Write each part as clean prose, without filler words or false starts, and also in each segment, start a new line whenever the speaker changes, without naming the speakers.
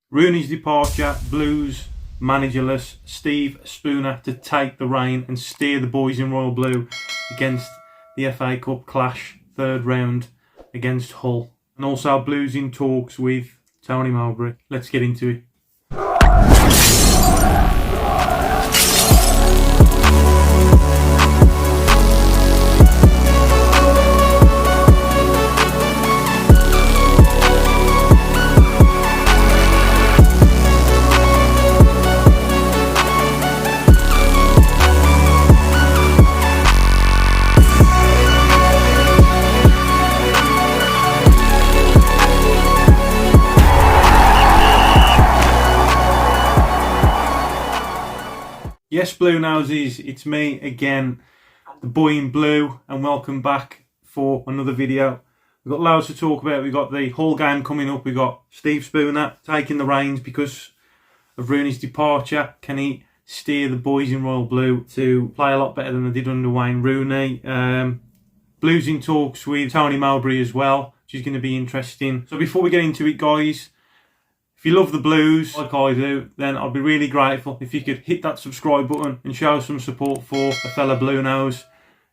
Rooney's departure, Blues managerless, Steve Spooner to take the rein and steer the boys in royal blue against the FA Cup clash, third round against Hull. And also Blues in talks with Tony Mowbray. Let's get into it. Yes, Blue Noses, it's me again, the boy in blue, and welcome back for another video. We've got loads to talk about. We've got the Hull game coming up. We've got Steve Spooner taking the reins because of Rooney's departure. Can he steer the boys in royal blue to play a lot better than they did under Wayne Rooney? Blues in talks with Tony Mowbray as well, which is going to be interesting. So before we get into it, guys, if you love the Blues, like I do, then I'd be really grateful if you could hit that subscribe button and show some support for a fellow Blue Nose.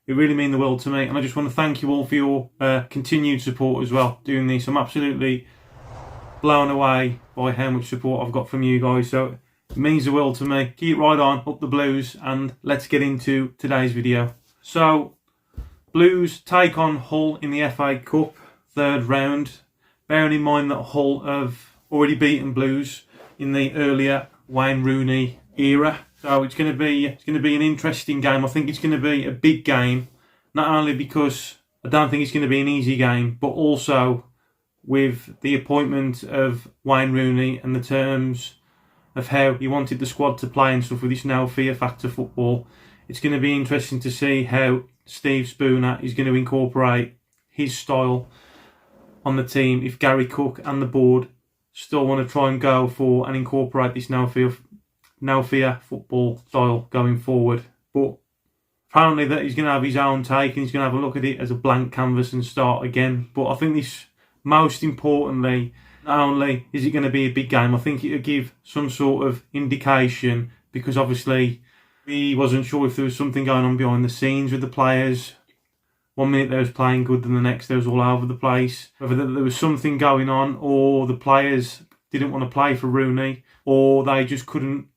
It really means the world to me, and I just want to thank you all for your continued support as well doing this. I'm absolutely blown away by how much support I've got from you guys, so it means the world to me. Keep right on, up the Blues, and let's get into today's video. So, Blues take on Hull in the FA Cup, third round, bearing in mind that Hull have already beaten Blues in the earlier Wayne Rooney era. So it's going to be an interesting game. I think it's going to be a big game, not only because I don't think it's going to be an easy game, but also with the appointment of Wayne Rooney and the terms of how he wanted the squad to play and stuff with this no fear factor football. It's going to be interesting to see how Steve Spooner is going to incorporate his style on the team if Gary Cook and the board still want to try and go for and incorporate this no fear football style going forward. But apparently that he's going to have his own take and he's going to have a look at it as a blank canvas and start again. But I think this, most importantly, not only is it going to be a big game, I think it'll give some sort of indication, because obviously we wasn't sure if there was something going on behind the scenes with the players. One minute they was playing good, then the next they was all over the place. Whether there was something going on, or the players didn't want to play for Rooney, or they just couldn't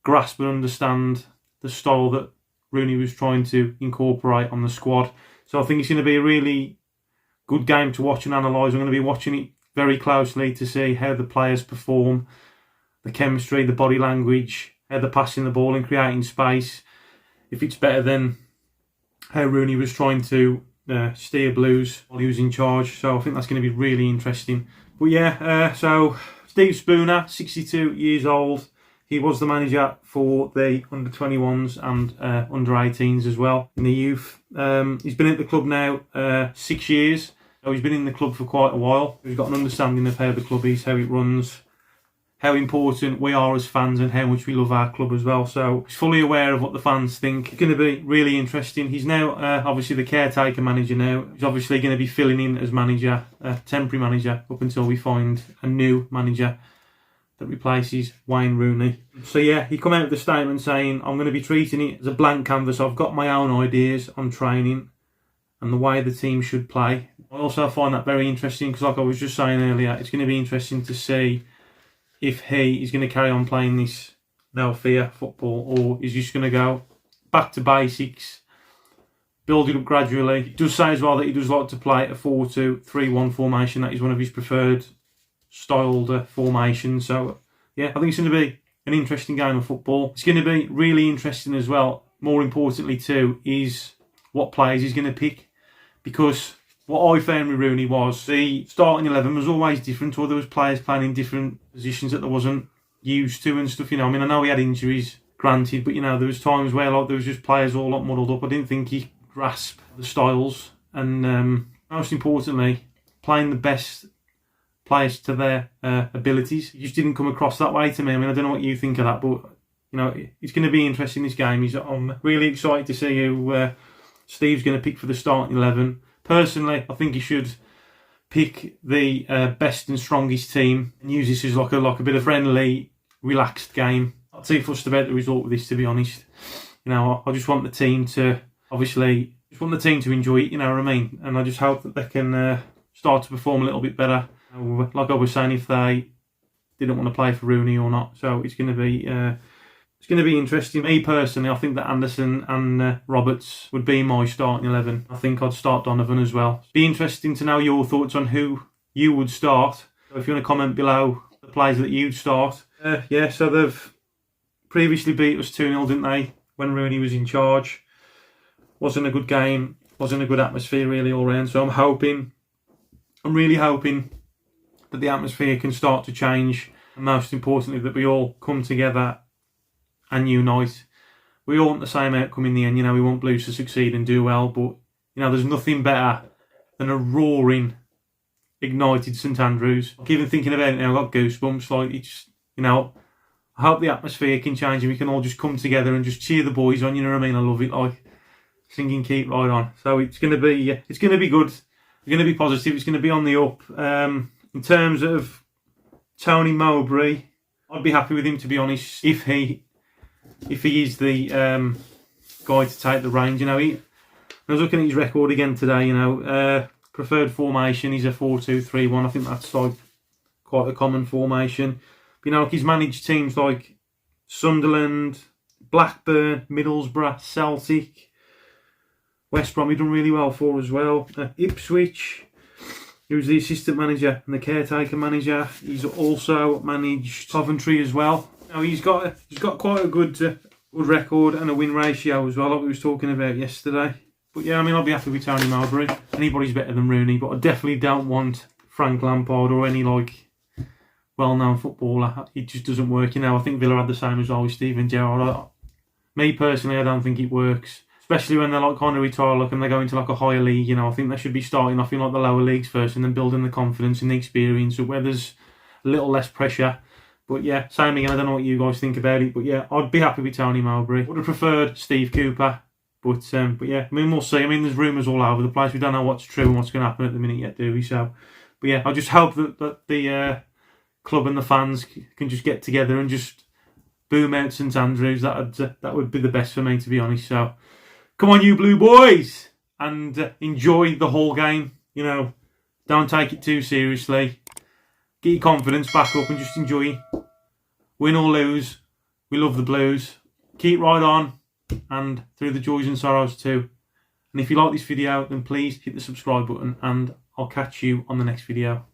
grasp and understand the style that Rooney was trying to incorporate on the squad. So I think it's going to be a really good game to watch and analyse. I'm going to be watching it very closely to see how the players perform, the chemistry, the body language, how they're passing the ball and creating space. If it's better than how Rooney was trying to steer Blues while he was in charge. So I think that's going to be really interesting. But yeah, so Steve Spooner, 62 years old. He was the manager for the under-21s and under-18s as well in the youth. He's been at the club now 6 years. So he's been in the club for quite a while. He's got an understanding of how the club is, how it runs, how important we are as fans and how much we love our club as well. So he's fully aware of what the fans think. It's going to be really interesting. He's now obviously the caretaker manager now. He's obviously going to be filling in as manager, temporary manager, up until we find a new manager that replaces Wayne Rooney. So yeah, he come out with a statement saying, I'm going to be treating it as a blank canvas. I've got my own ideas on training and the way the team should play. I also find that very interesting because, like I was just saying earlier, it's going to be interesting to see if he is going to carry on playing this no fear football, or is just going to go back to basics, build it up gradually. He does say as well that he does like to play a 4-2-3-1 formation. That is one of his preferred styled formations. So yeah, I think it's going to be an interesting game of football. It's going to be really interesting as well. More importantly too, is what players he's going to pick, because what I found with Rooney was the starting 11 was always different, or there was players playing in different positions that they wasn't used to and stuff. You know, I mean, I know he had injuries, granted, but you know, there was times where like there was just players all lot muddled up. I didn't think he grasped the styles, and most importantly, playing the best players to their abilities. He just didn't come across that way to me. I mean, I don't know what you think of that, but you know, it's going to be interesting, this game. I'm really excited to see who Steve's going to pick for the starting 11. Personally, I think he should pick the best and strongest team and use this as like a bit of friendly, relaxed game. Not too fussed about the result with this, to be honest. You know, I just want the team to enjoy it. You know what I mean? And I just hope that they can start to perform a little bit better. Like I was saying, if they didn't want to play for Rooney or not, so it's going to be interesting. Me personally, I think that Anderson and Roberts would be my starting 11. I think I'd start Donovan as well. Be interesting to know your thoughts on who you would start. So if you want to comment below the players that you'd start. Yeah, so they've previously beat us 2-0, didn't they, when Rooney was in charge. Wasn't a good game. Wasn't a good atmosphere really all round. So I'm really hoping that the atmosphere can start to change. And most importantly, that we all come together and unite. We all want the same outcome in the end. You know, we want Blues to succeed and do well, but you know, there's nothing better than a roaring, ignited St Andrews. Like, even thinking about it now, I've got goosebumps. Like, it's, you know, I hope the atmosphere can change and we can all just come together and just cheer the boys on. You know what I mean? I love it. Like, singing "Keep Right On." So it's gonna be good. It's gonna be positive. It's gonna be on the up. In terms of Tony Mowbray, I'd be happy with him, to be honest, if he is the guy to take the reins. You know, I was looking at his record again today. You know, preferred formation, he's a 4-2-3-1. I think that's like quite a common formation. But, you know, like, he's managed teams like Sunderland, Blackburn, Middlesbrough, Celtic, West Brom. He's done really well for as well. Ipswich. He was the assistant manager and the caretaker manager. He's also managed Coventry as well. Now he's got quite a good record and a win ratio as well, like we was talking about yesterday. But yeah, I mean, I'll be happy with Tony Mowbray. Anybody's better than Rooney, but I definitely don't want Frank Lampard or any like well-known footballer. It just doesn't work. You know, I think Villa had the same as well with Steven Gerrard. Me personally, I don't think it works. Especially when they're like kind of retire, like, and they go into like a higher league. You know, I think they should be starting off in like the lower leagues first, and then building the confidence and the experience, where there's a little less pressure. But yeah, same again. I don't know what you guys think about it, but yeah, I'd be happy with Tony Mowbray. Would have preferred Steve Cooper, but yeah, I mean, we'll see. I mean, there's rumours all over the place. We don't know what's true and what's going to happen at the minute yet, do we? So, but yeah, I just hope that the club and the fans can just get together and just boom out St Andrews. That would be the best for me, to be honest. So, come on, you Blue boys, and enjoy the whole game. You know, don't take it too seriously. Get your confidence back up and just enjoy. Win or lose, we love the Blues. Keep right on, and through the joys and sorrows too. And if you like this video, then please hit the subscribe button, and I'll catch you on the next video.